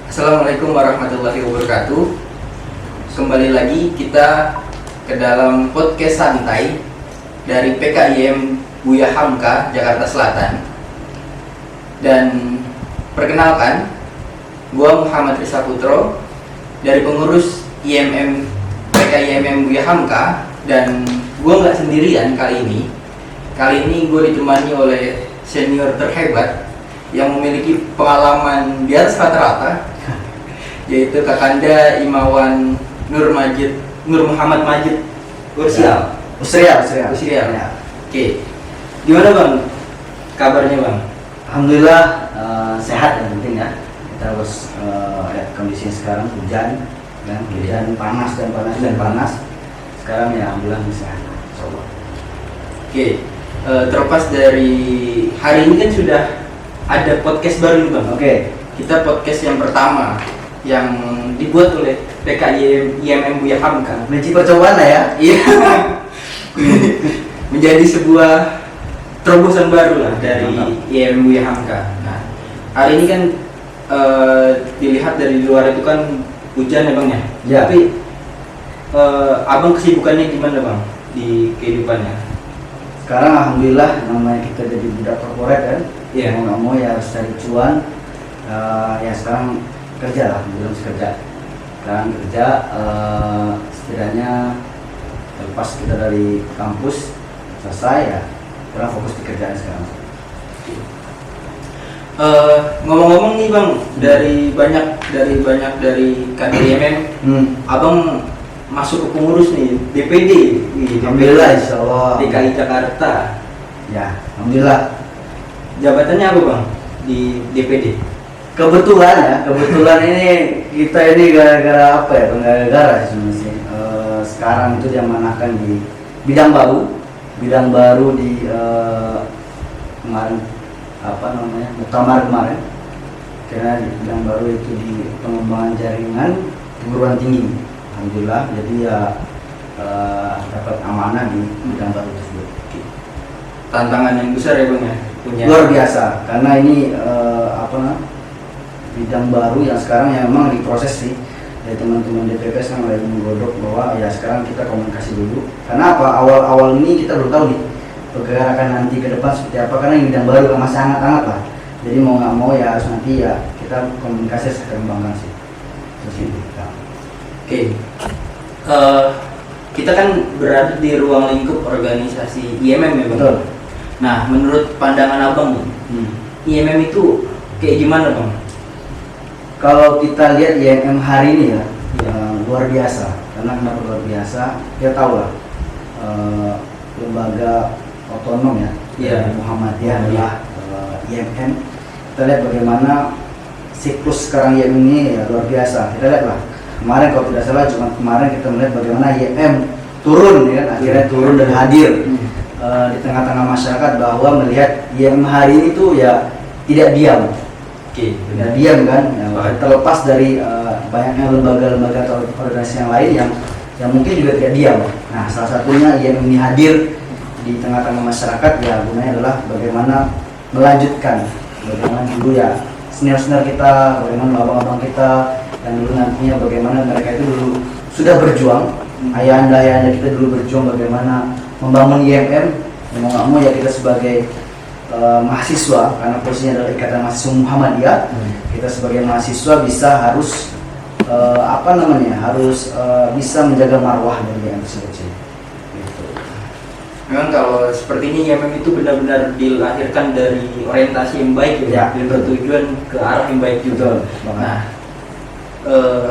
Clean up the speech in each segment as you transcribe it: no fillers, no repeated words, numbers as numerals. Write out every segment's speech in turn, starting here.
Assalamualaikum warahmatullahi wabarakatuh. Kembali lagi kita ke dalam podcast santai dari PKIM Buya Hamka Jakarta Selatan. Dan perkenalkan, gua Muhammad Risa Putro dari pengurus IMM PKIM Buya Hamka, dan gua nggak sendirian kali ini. Kali ini gua ditemani oleh senior terhebat yang memiliki pengalaman di atas rata-rata, yaitu Kakanda Imawan Nur Muhammad Majid Ursial. Ya. Oke. Gimana Bang? Kabarnya Bang? Alhamdulillah sehat, yang penting ya. Kita harus lihat kondisi sekarang hujan panas. Sekarang ya alhamdulillah sehat. Insyaallah. Oke. Terlepas dari hari ini kan sudah ada podcast baru nih Bang. Oke. Kita podcast yang pertama yang dibuat oleh PKIM IMM Buya Hamka. Kunci percobaan lah ya. Iya. Menjadi sebuah terobosan baru lah dari IMM Buya Hamka. Nah, hari ini kan dilihat dari luar itu kan hujan ya Bang ya. Ya. Tapi Abang kesibukannya gimana Bang di kehidupannya? Sekarang alhamdulillah namanya kita jadi budak korporat kan. Iya. Mau nggak mau ya harus cari cuan. Ya sekarang kerja lah, belum kerja. Sekarang kerja, setidaknya lepas kita dari kampus selesai ya, sekarang fokus di kerjaan sekarang. Ngomong-ngomong nih Bang, dari banyak dari KDMM, Abang masuk ke pengurus nih DPD. Alhamdulillah, insyaallah. DKI Jakarta. Ya, alhamdulillah. Jabatannya apa Bang di DPD? Kebetulan ini kita ini gara-gara apa ya? Gara-gara sebenarnya. Sekarang itu diamanahkan di bidang baru di kemarin muktamar kemarin. Karena di bidang baru itu di pengembangan jaringan perguruan tinggi. Alhamdulillah, jadi ya dapat amanah di bidang baru tersebut. Tantangan yang besar ya Bang ya? Luar biasa, karena ini bidang baru yang sekarang yang memang diproses sih dari teman-teman DPP sekarang lagi menggodok bahwa ya sekarang kita komunikasi dulu. Karena apa? Awal ini kita belum tahu nih pergerakan nanti ke depan seperti apa, karena ini bidang baru kan masih hangat lah. Jadi mau nggak mau ya harus nanti ya kita komunikasi secara kembangkan sih. Oke. Kita kan berada di ruang lingkup organisasi IMM ya Bang. Betul. Nah, menurut pandangan Abang nih, IMM itu kayak gimana Bang? Kalau kita lihat IMM hari ini ya, luar biasa. Karena kenapa luar biasa? Kita tahu lah, lembaga otonom ya, Muhammadiyah adalah IMM. Kita lihat bagaimana siklus sekarang IMM ini ya, luar biasa. Kita lihat lah, kemarin kalau tidak salah cuma kemarin kita melihat bagaimana IMM turun ya, akhirnya turun dan hadir di tengah-tengah masyarakat, bahwa melihat IMM hari ini tuh ya tidak diam. Tidak diam kan, ya, terlepas dari banyaknya lembaga-lembaga atau organisasi yang lain yang mungkin juga tidak diam. Nah, salah satunya yang ini hadir di tengah-tengah masyarakat ya, gunanya adalah bagaimana melanjutkan, bagaimana dulu ya senior-senior kita, bagaimana abang-abang kita yang dulu nantinya bagaimana mereka itu dulu sudah berjuang, ayah-anda kita dulu berjuang bagaimana membangun IMM. Mau nggak mau ya kita sebagai mahasiswa, karena posisinya adalah ikatan mahasiswa Muhammadiyah, kita sebagai mahasiswa harus bisa menjaga marwah dari yang tersebut. Gitu. Memang kalau seperti ini IMM itu benar-benar dilahirkan dari orientasi yang baik ya, dan bertujuan ke arah yang baik juga. Nah,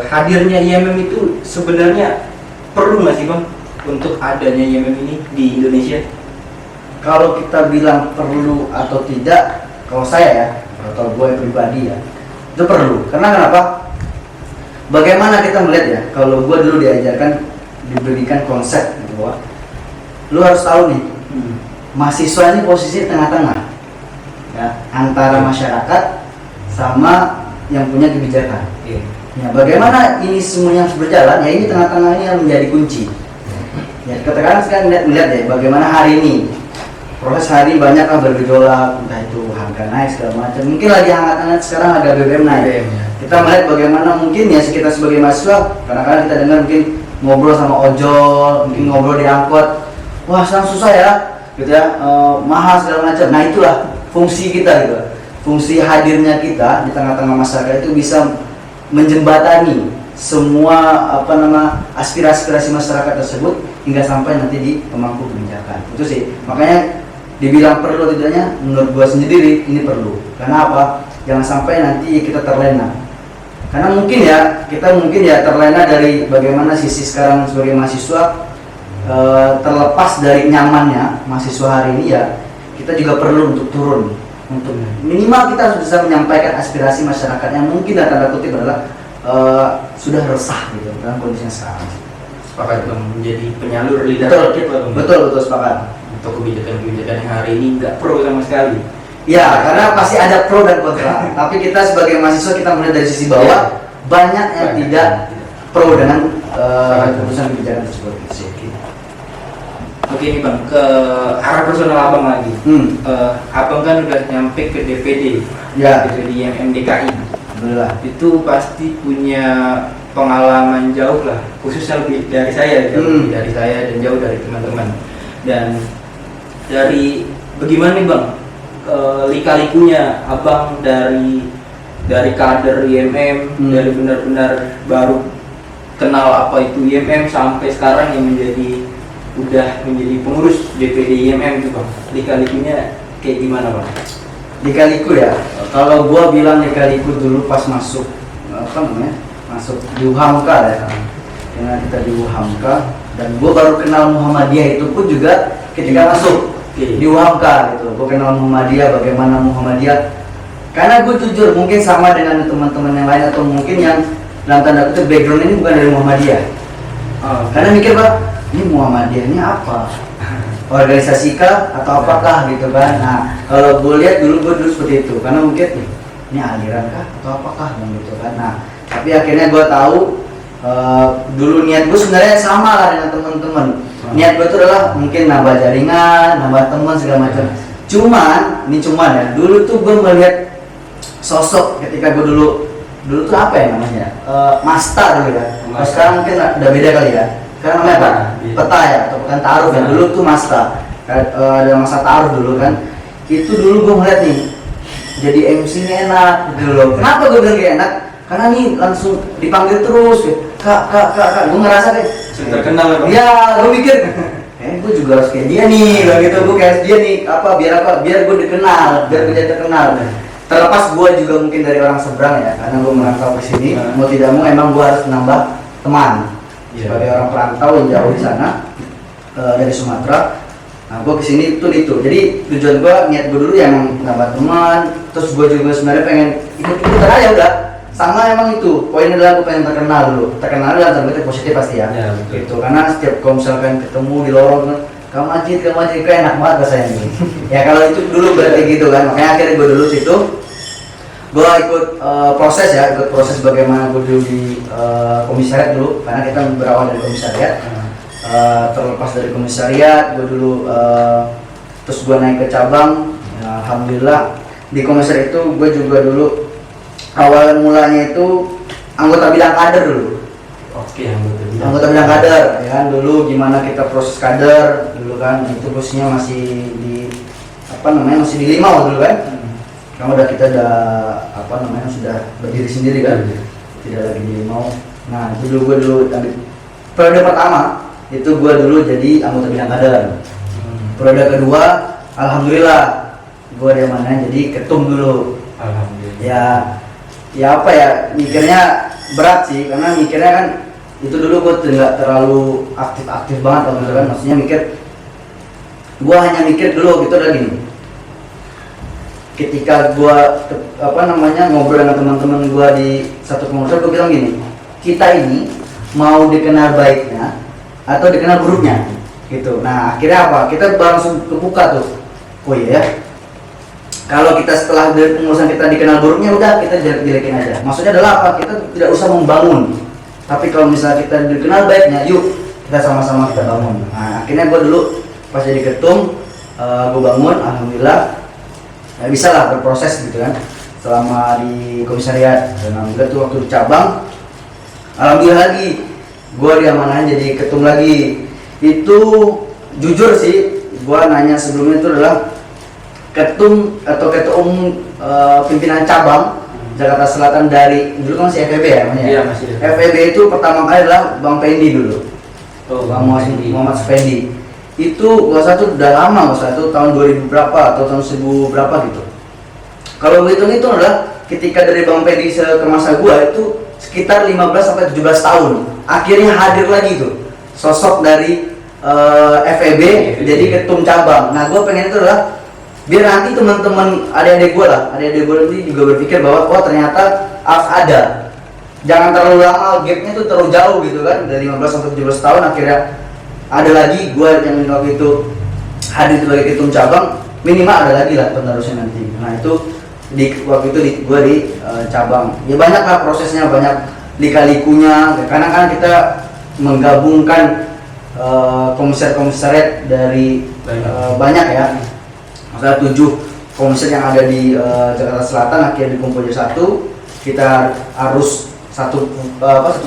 hadirnya IMM itu sebenarnya perlu nggak sih Bang untuk adanya IMM ini di Indonesia? Kalau kita bilang perlu atau tidak, kalau saya ya, atau gue pribadi ya, itu perlu. Karena kenapa? Bagaimana kita melihat ya, kalau gue dulu diberikan konsep gitu, bahwa lu harus tahu nih, mahasiswa ini posisi tengah-tengah ya, antara masyarakat sama yang punya kebijakan. Ya, bagaimana ini semuanya harus berjalan? Ya ini tengah-tengah ini yang menjadi kunci. Ya katakan sekarang melihat ya bagaimana hari ini proses hari banyak lah bergejolak, entah itu harga naik segala macam. Mungkin lagi hangat-hangat sekarang harga BBM naik. Kita melihat bagaimana mungkin ya kita sebagai mahasiswa, kadang-kadang kita dengar mungkin ngobrol sama ojol, mungkin ngobrol di angkot, wah sekarang susah ya, gitu ya, mahal segala macam. Nah itulah fungsi kita gitu, fungsi hadirnya kita di tengah-tengah masyarakat itu bisa menjembatani semua aspirasi masyarakat tersebut hingga sampai nanti di pemangku kebijakan. Itu sih makanya dibilang perlu tidaknya, menurut gua sendiri ini perlu. Karena apa? Jangan sampai nanti kita terlena. Karena mungkin ya kita terlena dari bagaimana sisi sekarang sebagai mahasiswa, terlepas dari nyamannya mahasiswa hari ini ya kita juga perlu untuk turun, untuk minimal kita harus bisa menyampaikan aspirasi masyarakat yang mungkin tanda kutip adalah sudah resah gitu dalam kondisinya sekarang. Sepakat Bang, menjadi penyalur lidah rakyat Bang. Betul sepakat. Untuk kebijakan-kebijakan yang hari ini nggak pro sama sekali. Ya, karena pasti ada pro dan kontra. Tapi kita sebagai mahasiswa kita melihat dari sisi bawah, banyak yang tidak pro dengan keputusan kebijakan tersebut. Oke nih Bang, ke arah personal Abang lagi. Abang kan udah nyampe ke DPD, Ya. DPD IMM DKI. Alhamdulillah. Itu pasti punya pengalaman jauh lah, khususnya lebih dari saya, jauh dari saya dan jauh dari teman-teman. Dan dari bagaimana nih Bang, lika-likunya Abang dari kader IMM, dari benar-benar baru kenal apa itu IMM sampai sekarang yang udah menjadi pengurus DPD IMM itu Bang. Lika-likunya kayak gimana Bang? Lika-liku ya. Kalau gua bilang lika-liku dulu pas masuk masuk di UHAMKA ya. Karena kita di UHAMKA dan gua baru kenal Muhammadiyah itu pun juga ketika masuk di UHAMKA gitu. Gua kenal Muhammadiyah, bagaimana Muhammadiyah. Karena gue jujur mungkin sama dengan teman-teman yang lain atau mungkin yang dalam tanda kutip background ini bukan dari Muhammadiyah. Karena mikir Pak, ini Muhammadiyahnya apa? Organisasi kah atau apakah gitu kan? Nah kalau gue lihat dulu seperti itu karena mungkin ini aliran kah atau apakah gitu kan? Nah tapi akhirnya gue tahu dulu niat gue sebenarnya sama lah dengan teman-teman. Niat gue itu adalah mungkin nambah jaringan, nambah teman segala macam. Cuman ya dulu tuh gue melihat sosok ketika gue dulu tuh apa ya namanya? Masta dulu ya. Sekarang mungkin udah beda kali ya. Sekarang namanya apa? Peta ya atau bukan taruh ya. Dulu tuh Masta. Ada masa taruh dulu kan. Itu dulu gue ngeliat nih. Jadi MC ini enak gitu loh. Kenapa gue bilang kayak enak? Karena nih langsung dipanggil terus. Kak. Gue ngerasa kayak terkenal ya Bang? Ya, gue mikir gue juga harus kayak dia nih, gitu. Gue kayak dia nih, biar gue dikenal, biar gue jadi terkenal. Terlepas gue juga mungkin dari orang seberang ya, karena gue merantau ke sini, mau tidak mau emang gue harus menambah teman. Sebagai orang perantau yang jauh di sana dari Sumatera, nah gue kesini itu. Jadi tujuan gue, niat gue dulu ya emang menambah teman. Terus gue juga sebenarnya pengen ikut-ikutan aja udah. Sama emang itu, poinnya adalah gue pengen terkenal dulu. Terkenal dalam tanda positif pasti ya. Gitu. Karena setiap kalau misalkan ketemu di lorong, kamu majid, kayak enak banget rasanya ini. Ya kalau itu dulu berarti gitu kan. Makanya akhirnya gue dulu situ, gue ikut proses bagaimana gue dulu di komisariat dulu. Karena kita berawal dari komisariat. Terlepas dari komisariat, gue dulu terus gue naik ke cabang. Ya, alhamdulillah di komisariat itu gue juga dulu awal mulanya itu anggota bidang kader dulu. Oke, anggota bidang kader ya kan, dulu gimana kita proses kader dulu kan, itu posisinya masih di masih di Limau dulu kan. Kita sudah berdiri sendiri kan, tidak lagi di Limau. Nah itu dulu gue periode pertama itu gue dulu jadi anggota bidang kader. Periode kedua alhamdulillah gue jadi ketum dulu. Alhamdulillah. Ya mikirnya berat sih, karena mikirnya kan itu dulu gue tidak terlalu aktif banget kalau misalkan, maksudnya gue hanya mikir dulu gitu lagi. Ketika gue ngobrol dengan teman-teman gue di satu pengurusan, gue bilang gini, kita ini mau dikenal baiknya atau dikenal buruknya gitu. Nah akhirnya apa? Kita langsung kebuka tuh. Oh iya ya. Kalau kita setelah dari pengurusan kita dikenal buruknya, udah kita jelekin aja. Maksudnya adalah apa? Kita tidak usah membangun. Tapi kalau misalnya kita dikenal baiknya, yuk kita sama-sama kita bangun. Nah, akhirnya gue dulu pas jadi ketum, gue bangun, alhamdulillah ya bisa lah berproses gitu kan selama di komisariat. Dan alhamdulillah tuh waktu di cabang, alhamdulillah lagi gue diamanahin jadi ketum lagi. Itu jujur sih, gue nanya sebelumnya itu adalah ketum atau ketua umum pimpinan cabang Jakarta Selatan dari dulu kan masih FEB ya namanya. Iya, masih. FEB itu pertama kali adalah Bang Pendi dulu. Oh, Bang Muhammad Fendi. Itu gua satu udah lama, gua satu tahun 2000 berapa atau tahun 1000 berapa gitu. Kalau begitu itu adalah ketika dari Bang Pendi ke masa gua itu sekitar 15 sampai 17 tahun. Akhirnya hadir lagi tuh sosok dari FEB jadi ketum cabang. Nah, gua pengen itu adalah biar nanti teman-teman adik-adik gue nanti juga berpikir bahwa oh ternyata harus ada, jangan terlalu lama gapnya tuh terlalu jauh gitu kan, dari 15 sampai 17 tahun akhirnya ada lagi gue yang waktu itu hadir sebagai ketum cabang, minimal ada lagi lah penerusnya nanti. Nah itu waktu itu gue di cabang ya banyak lah prosesnya, banyak lika-likunya karena kan kita menggabungkan komisariat dari banyak ya. Ada 7 komisar yang ada di Jakarta Selatan akhirnya dikumpul jadi satu. Kita harus satu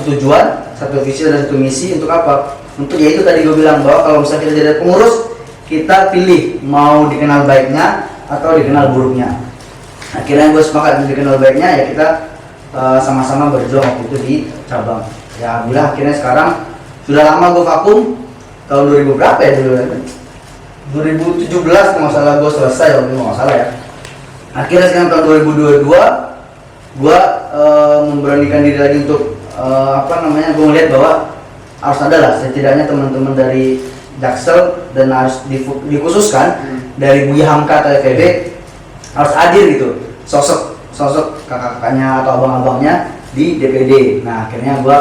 tujuan, satu visi dan satu misi untuk apa? Untuk yaitu tadi gue bilang bahwa kalau misalnya kita jadi pengurus, kita pilih mau dikenal baiknya atau dikenal buruknya. Akhirnya gue sepakat dikenal baiknya ya kita sama-sama berjuang waktu itu di cabang. Ya alhamdulillah akhirnya sekarang sudah lama gue vakum tahun 2000 berapa ya dulu? 2017 kalau nggak salah gue selesai waktu itu, nggak salah ya. Akhirnya sekarang tahun 2022 gue memberanikan diri lagi untuk gue ngeliat bahwa harus ada lah setidaknya teman-teman dari Jaksel dan harus dikhususkan dari Buya Hamka atau FEB harus hadir gitu, sosok kakak-kakaknya atau abang-abangnya di DPD. Nah akhirnya gue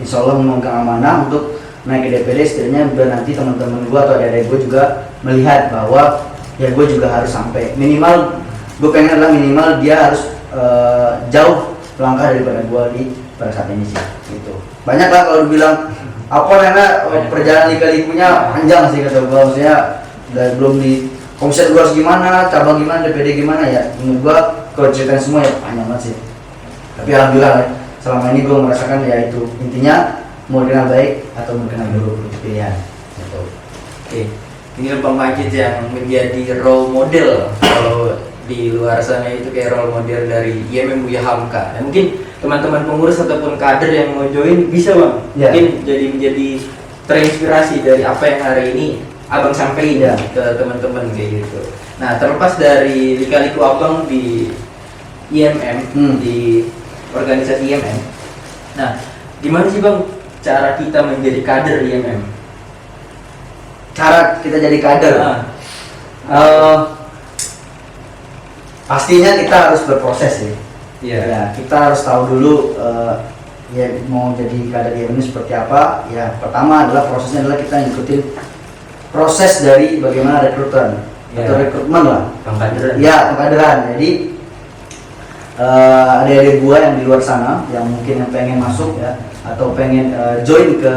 insya Allah memegang amanah untuk naik ke DPD, setidaknya biar nanti teman-teman gue atau adik-adik gue juga melihat bahwa ya gue juga harus sampai minimal, gue pengen adalah minimal dia harus jauh langkah daripada gue di pada saat ini sih gitu. Banyak lah kalau dibilang apa namanya perjalanan lika-likunya panjang sih kata gue, maksudnya belum di komisi gue harus gimana, cabang gimana, DPD gimana ya menurut gue kalau ceritain semua ya panjang banget sih. Tapi alhamdulillah selama ini gue merasakan ya itu intinya mau dikenal baik atau mau dikenal buruk itu pilihan gitu. Oke, ini Bang Majid yang menjadi role model kalau di luar sana itu kayak role model dari IMM Buya Hamka. Dan mungkin teman-teman pengurus ataupun kader yang mau join bisa Bang, mungkin menjadi terinspirasi dari apa yang hari ini Abang sampaikan ke teman-teman kayak gitu. Nah terlepas dari lika-liku Abang di IMM, di organisasi IMM, nah gimana sih Bang cara kita menjadi kader IMM? Cara kita jadi kader? Pastinya kita harus berproses sih. Ya, kita harus tahu dulu ya mau jadi kader IMM seperti apa. Ya pertama adalah prosesnya adalah kita ngikutin proses dari bagaimana rekrutmen atau rekrutmen lah. Pengkaderan. Ya pengkaderan. Jadi adik-adik gua yang di luar sana yang mungkin yang pengen masuk ya atau pengen join ke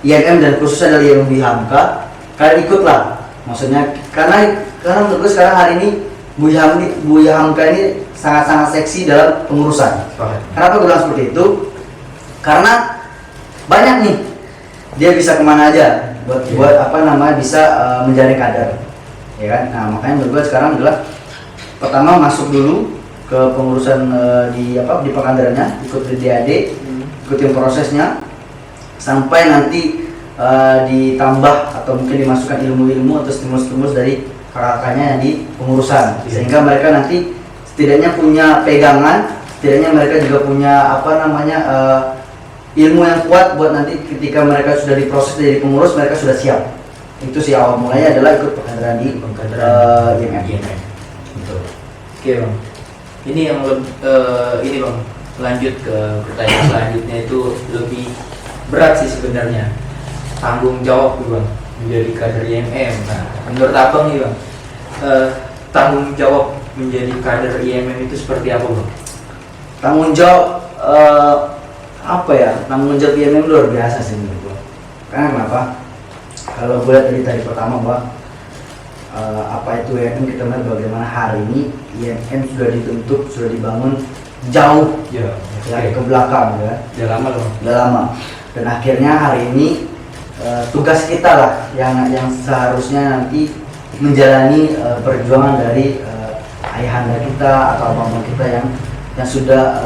IMM dan khususnya dari IMM Buya Hamka, kalian ikutlah. Maksudnya karena menurut gue sekarang hari ini Buya Hamka ini sangat-sangat seksi dalam pengurusan. Kenapa gue bilang seperti itu? Karena banyak nih dia bisa kemana aja buat bisa menjadi kader, ya kan? Nah makanya menurut gue sekarang adalah pertama masuk dulu ke pengurusan di pengkaderannya, ikut di DAD, ikutin prosesnya sampai nanti ditambah atau mungkin dimasukkan ilmu-ilmu atau stimulus-stimulus dari kakak-kakaknya yang di pengurusan, sehingga mereka nanti setidaknya punya pegangan, setidaknya mereka juga punya ilmu yang kuat buat nanti ketika mereka sudah diproses jadi pengurus mereka sudah siap. Itu sih awal mulanya adalah ikut pengkaderan di IMM. Betul. Oke Bang, ini yang ini Bang, lanjut ke pertanyaan selanjutnya itu lebih berat sih sebenarnya, tanggung jawab tuh Bang menjadi kader IMM. Nah menurut Abang nih Bang, tanggung jawab menjadi kader IMM itu seperti apa Bang? Tanggung jawab tanggung jawab IMM luar biasa sih menurut gua. Karena kenapa? Kalau gue lihat dari pertama bahwa apa itu IMM, kita melihat bagaimana hari ini IMM sudah dibentuk, sudah dibangun jauh ke belakang ya. Udah lama loh. Udah lama. Dan akhirnya hari ini tugas kita lah yang seharusnya nanti menjalani perjuangan dari ayahanda kita atau abang-abang kita yang sudah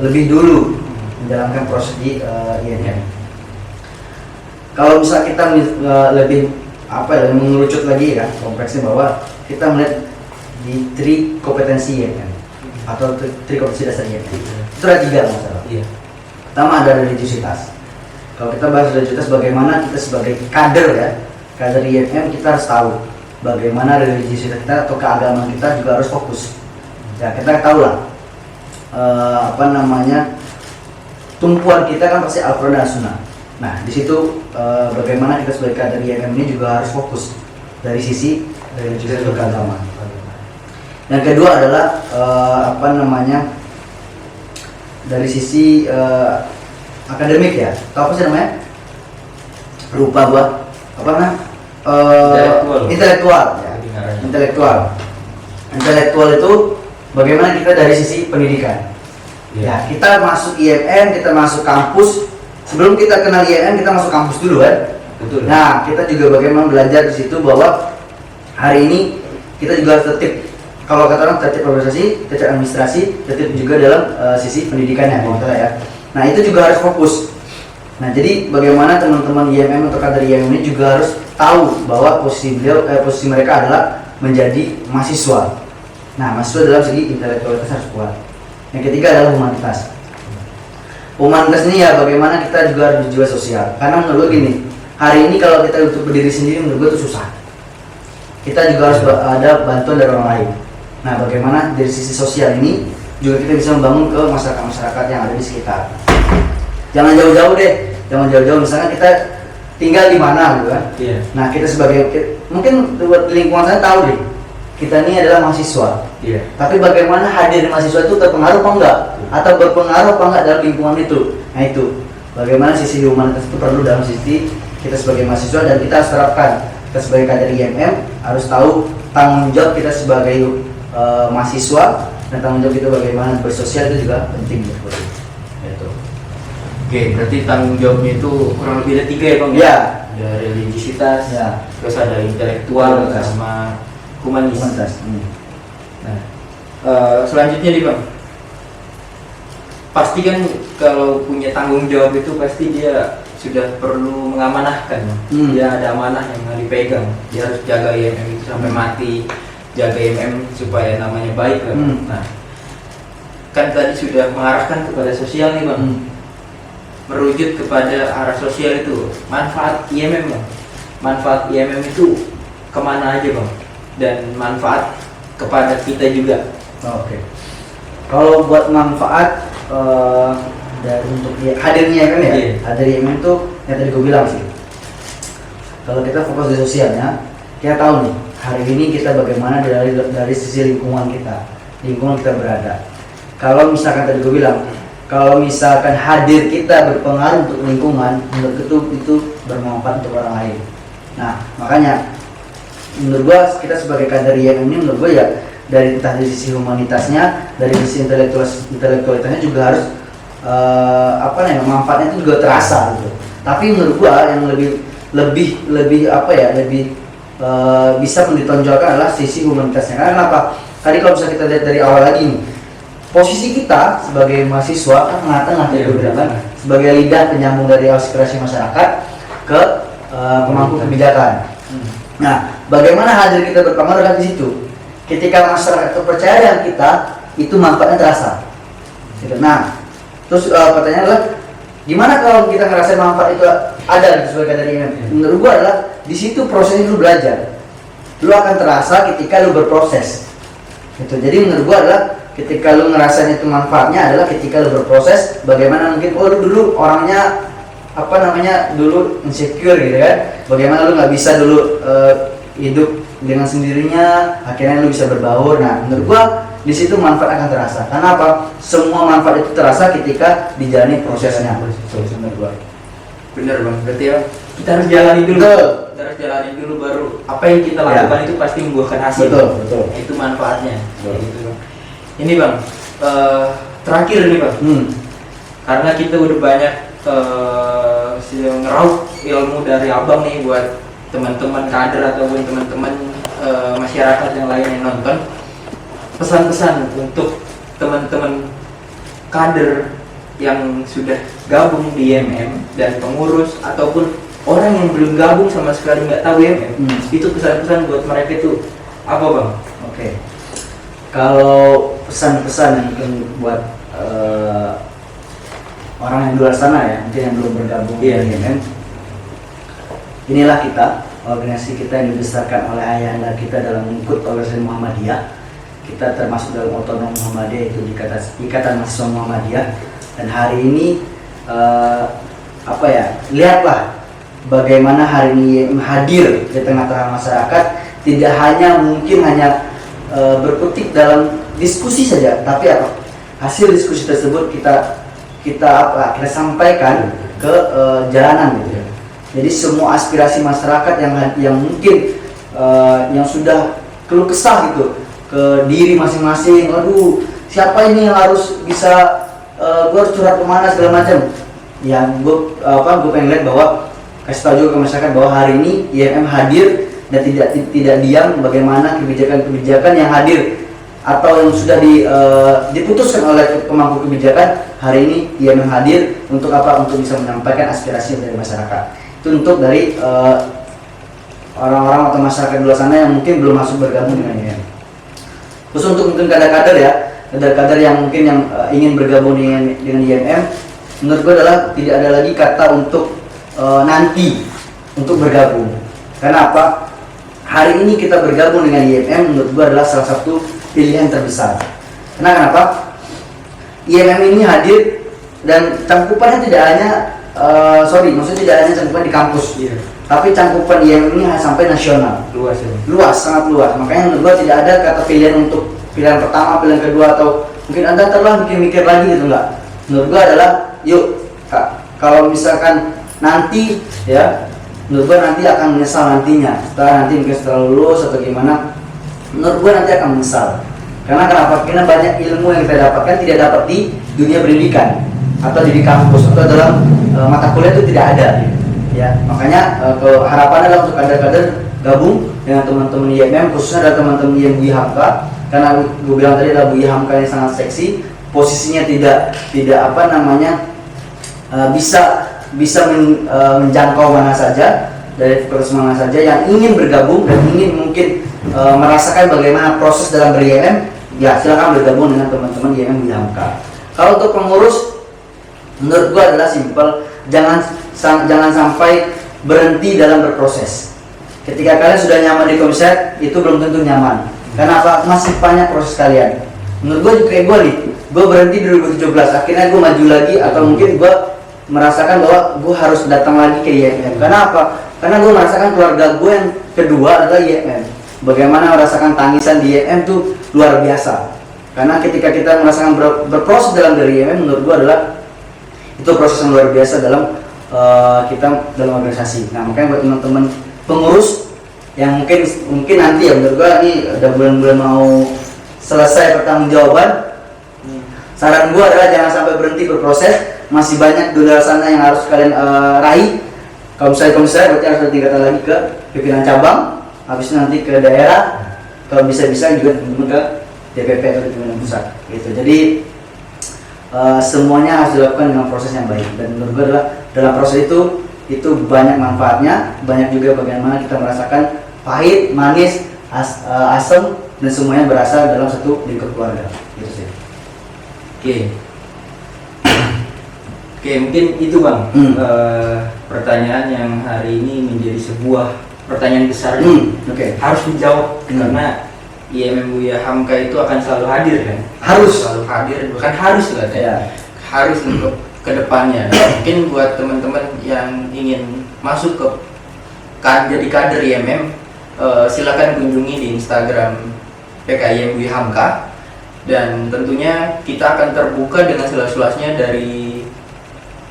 lebih dulu menjalankan proses di IMM. Kalau misal kita lebih mengerucut lagi ya kompleksnya, bahwa kita melihat di 3 kompetensi IMM atau 3 kompetensi dasar IMM. Itu ada 3 masalah. Pertama ada religiositas. Kalau kita bahas religiositas, bagaimana kita sebagai kader IMM, kita harus tahu bagaimana religiositas kita atau keagamaan kita juga harus fokus. Ya, kita tahu lah tumpuan kita kan pasti Al-Quran dan Sunnah. Nah, di situ bagaimana kita sebagai kader IMM ini juga harus fokus dari sisi religiositas atau keagamaan. Yang kedua adalah dari sisi akademik ya, atau apa sih namanya? Lupa gua. Intelektual ya. Intelektual itu bagaimana kita dari sisi pendidikan. Ya, kita masuk IMM, kita masuk kampus. Sebelum kita kenal IMM, kita masuk kampus dulu kan. Betul. Nah, kita juga bagaimana belajar di situ bahwa hari ini kita juga harus tertib. Kalau kata orang tertib organisasi, tertib administrasi, tertib juga dalam sisi pendidikannya, ya. Nah, itu juga harus fokus. Nah, jadi bagaimana teman-teman IMM atau kader IMM ini juga harus tahu bahwa posisi mereka adalah menjadi mahasiswa. Nah, mahasiswa dalam segi intelektualitas harus kuat. Yang ketiga adalah humanitas. Humanitas ini ya bagaimana kita juga harus berjiwa sosial. Karena menurut gue gini, hari ini kalau kita untuk berdiri sendiri menurut gue itu susah. Kita juga harus ada bantuan dari orang lain. Nah, bagaimana dari sisi sosial ini juga kita bisa membangun ke masyarakat-masyarakat yang ada di sekitar. Jangan jauh-jauh deh, misalkan kita tinggal di mana gitu kan. Nah, kita sebagai mungkin di lingkungan sana tahu deh, kita ini adalah mahasiswa. Tapi bagaimana hadir mahasiswa itu terpengaruh apa enggak? Atau berpengaruh apa enggak dalam lingkungan itu? Nah, itu bagaimana sisi humanitas itu perlu dalam sisi kita sebagai mahasiswa, dan kita harus terapkan. Kita sebagai kader IMM harus tahu tanggung jawab kita sebagai mahasiswa, dan tanggung jawab kita bagaimana bersosial itu juga penting gitu. Oke, berarti tanggung jawabnya itu kurang lebih ada 3 ya Bang? Ya. Ada religiositas, ya. Terus ada intelektual, sama humanis. Nah, selanjutnya nih Bang, pasti kan kalau punya tanggung jawab itu pasti dia sudah perlu mengamanahkan. Dia ada amanah yang harus dipegang. Dia harus jaga IMM itu sampai mati, jaga IMM supaya namanya baik kan. Nah, kan tadi sudah mengarahkan kepada sosial nih Bang. Merujuk kepada arah sosial itu, manfaat IMM Bang. Manfaat IMM itu kemana aja Bang? Dan manfaat kepada kita juga. Oke. Kalau buat manfaat dari untuk hadirnya IMM ya, hadir IMM itu yang tadi gue bilang sih. Kalau kita fokus di sosialnya, kita tahu nih hari ini kita bagaimana dari sisi lingkungan kita berada. Kalau misalkan tadi gue bilang, kalau misalkan hadir kita berpengaruh untuk lingkungan, menurut itu bermanfaat untuk orang lain. Nah, makanya menurut gua kita sebagai kader IMM ini menurut gua ya dari sisi humanitasnya, dari sisi intelektualitasnya juga harus manfaatnya itu juga terasa gitu. Tapi menurut gua yang lebih bisa ditonjolkan adalah sisi humanitasnya. Karena kenapa? Tadi kalau bisa kita lihat dari awal lagi nih, posisi kita sebagai mahasiswa kan tengah-tengah sebagai lidah penyambung dari aspirasi masyarakat ke pemangku kebijakan. Nah, bagaimana hadir kita berpengaruh di situ? Ketika masyarakat percaya dengan kita, itu manfaatnya terasa. Nah, terus pertanyaannya adalah gimana kalau kita ngerasain manfaat itu ada sebagai kader IMM? Menurut gua adalah di situ prosesnya lu belajar. Lu akan terasa ketika lu berproses. Gitu. Jadi menurut gua adalah ketika lu ngerasain itu manfaatnya adalah ketika lu berproses, bagaimana mungkin lu dulu orangnya dulu insecure gitu kan, bagaimana lu nggak bisa dulu hidup dengan sendirinya, akhirnya lu bisa berbaur. Nah, menurut gua di situ manfaat akan terasa. Karena apa? Semua manfaat itu terasa ketika dijalani prosesnya. Menurut gua. Bener Bang, berarti ya kita harus jalani dulu. Betul. Kita harus jalani dulu baru apa yang kita lakukan itu pasti membuahkan hasil. Betul. Itu manfaatnya. Betul. Gitu, Bang. Ini Bang, terakhir nih Bang. Karena kita udah banyak ngeraup ilmu dari Abang nih buat teman-teman kader ataupun teman-teman masyarakat yang lain yang nonton. Pesan-pesan untuk teman-teman kader yang sudah gabung di IMM dan pengurus ataupun orang yang belum gabung sama sekali nggak tahu IMM, itu pesan-pesan buat mereka itu apa Bang? Oke. Kalau pesan-pesan yang mungkin buat orang yang di luar sana ya, mungkin yang belum bergabung di IMM, inilah kita, organisasi kita yang dibesarkan oleh ayahanda kita dalam mengikut organisasi Muhammadiyah. Kita termasuk dalam otonom Muhammadiyah, itu Ikatan Mahasiswa Muhammadiyah. Dan hari ini lihatlah bagaimana hari ini hadir di tengah-tengah masyarakat, tidak hanya berkutik dalam diskusi saja, tapi hasil diskusi tersebut kita sampaikan ke jalanan gitu. Jadi semua aspirasi masyarakat yang mungkin yang sudah keluh kesah gitu ke diri masing-masing, aduh siapa ini yang harus bisa gue harus curhat kemana segala macam. Ya gue pengen lihat bahwa kasih tahu juga ke masyarakat bahwa hari ini IMM hadir dan tidak diam bagaimana kebijakan-kebijakan yang hadir atau yang sudah diputuskan oleh pemangku kebijakan. Hari ini IMM hadir untuk untuk bisa menyampaikan aspirasi dari masyarakat. Itu untuk dari orang-orang atau masyarakat di luar sana yang mungkin belum masuk bergabung dengan IMM. Terus untuk mungkin kader-kader ya, kader-kader yang mungkin ingin bergabung dengan IMM, menurut gue adalah tidak ada lagi kata untuk nanti untuk bergabung. Karena apa? Hari ini kita bergabung dengan IMM menurut gue adalah salah satu pilihan terbesar. Karena kenapa? IMM ini hadir dan cangkupannya tidak hanya tidak hanya cangkupan di kampus, tapi cangkupan IMM ini sampai nasional. Luas, sangat luas. Makanya menurut gue tidak ada kata pilihan untuk pilihan pertama, pilihan kedua, atau mungkin Anda telah mikir-mikir lagi gitu, enggak. Menurut gue adalah yuk kalau misalkan nanti ya, menurut gue nanti akan menyesal nantinya setelah lulus atau gimana, menurut gue nanti akan menyesal. Karena kenapa? Karena banyak ilmu yang kita dapatkan tidak dapat di dunia pendidikan atau di kampus atau dalam mata kuliah itu tidak ada ya. Makanya harapan adalah untuk kader-kader gabung dengan teman-teman IMM, khususnya adalah teman-teman IMM Buya Hamka. Karena gue bilang tadi adalah Buya Hamka yang sangat seksi, posisinya tidak bisa menjangkau mana saja, dari fakultas mana saja. Yang ingin bergabung dan ingin mungkin merasakan bagaimana proses dalam ber-IMM, ya silakan bergabung dengan teman-teman IMM Buya Hamka. Kalau untuk pengurus, menurut gua adalah simpel, jangan sampai berhenti dalam berproses. Ketika kalian sudah nyaman di komsek, itu belum tentu nyaman. Karena apa? Masih banyak proses kalian. Menurut gua kayak gua nih, gua berhenti di 2017, akhirnya gua maju lagi, atau mungkin gua merasakan bahwa gua harus datang lagi ke IMM. Karena apa? Karena gua merasakan keluarga gua yang kedua adalah IMM. Bagaimana merasakan tangisan di IMM itu luar biasa. Karena ketika kita merasakan berproses dalam dari IMM, menurut gua adalah itu proses yang luar biasa dalam kita dalam organisasi. Nah, makanya buat teman-teman pengurus yang mungkin nanti ya, menurut gua ini udah bulan-bulan mau selesai pertanggungjawaban. Saran gua adalah jangan sampai berhenti berproses. Masih banyak di luar sana yang harus kalian raih. Kalau misalnya berarti harus ada tingkatan lagi ke pimpinan cabang, habis nanti ke daerah, kalau bisa-bisa juga teman-teman ke DPP atau pimpinan pusat gitu. Jadi semuanya harus dilakukan dengan proses yang baik, dan menurut gue adalah dalam proses itu banyak manfaatnya, banyak juga bagaimana kita merasakan pahit, manis, asam, dan semuanya berasal dalam satu lingkup keluarga gitu sih. Oke, mungkin itu Bang pertanyaan yang hari ini menjadi sebuah pertanyaan besar. Harus dijawab karena IMM Buya Hamka itu akan selalu hadir kan? Selalu hadir, bukan harus lah ya. Harus untuk kedepannya. Mungkin buat teman-teman yang ingin masuk ke jadi kader IMM, silakan kunjungi di Instagram PKIM Buya Hamka, dan tentunya kita akan terbuka dengan seluas-luasnya dari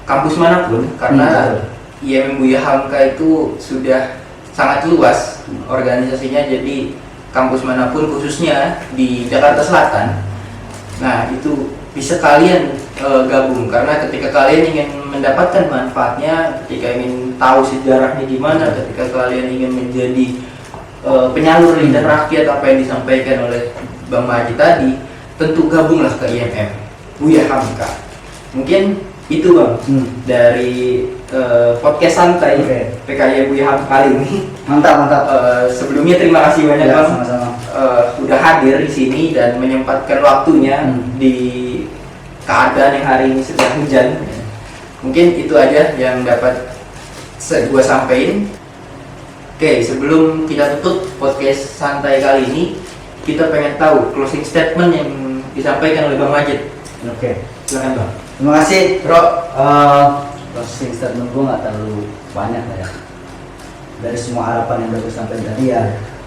kampus manapun, karena IMM Buya Hamka itu sudah sangat luas organisasinya, jadi kampus manapun khususnya di Jakarta Selatan, nah itu bisa kalian gabung, karena ketika kalian ingin mendapatkan manfaatnya, ketika ingin tahu sejarahnya gimana, ketika kalian ingin menjadi penyalur lidah rakyat apa yang disampaikan oleh Bang Maji tadi, tentu gabunglah ke IMM Buya Hamka. Mungkin itu Bang dari podcast santai PKI Buya Hamka kali ini. Mantap. Sebelumnya terima kasih banyak Ya, Bang, sama-sama. udah hadir di sini dan menyempatkan waktunya di keadaan yang hari ini sedang hujan. Mungkin itu aja yang dapat gua sampaikan. Oke, sebelum kita tutup podcast santai kali ini, kita pengen tahu closing statement yang disampaikan oleh Bang Majid. Oke. Silakan Bang. Terima kasih, Bro. Closing statement gue nggak terlalu banyak lah ya. Dari semua harapan yang udah gue sampaikan tadi ya,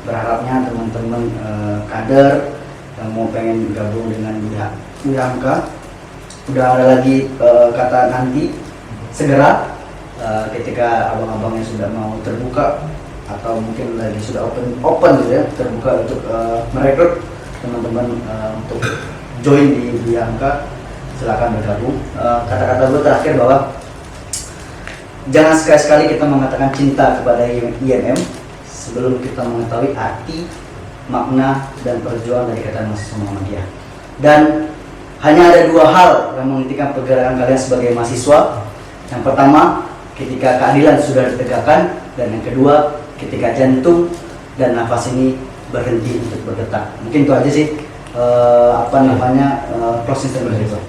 berharapnya teman-teman kader yang mau pengen gabung dengan Buya Hamka, udah ada lagi kata nanti segera ketika abang-abangnya sudah mau terbuka atau mungkin lagi sudah open gitu ya, terbuka untuk merekrut teman-teman untuk join di Buya Hamka, silakan bergabung. Kata-kata gue terakhir bahwa jangan sekali-sekali kita mengatakan cinta kepada IMM sebelum kita mengetahui arti, makna, dan perjuangan dari kata mahasiswa Muhammadiyah. Dan hanya ada dua hal yang menghentikan pergerakan kalian sebagai mahasiswa. Yang pertama, ketika keadilan sudah ditegakkan, dan yang kedua, ketika jantung dan nafas ini berhenti untuk berdetak. Mungkin itu aja sih closing statement dari gue.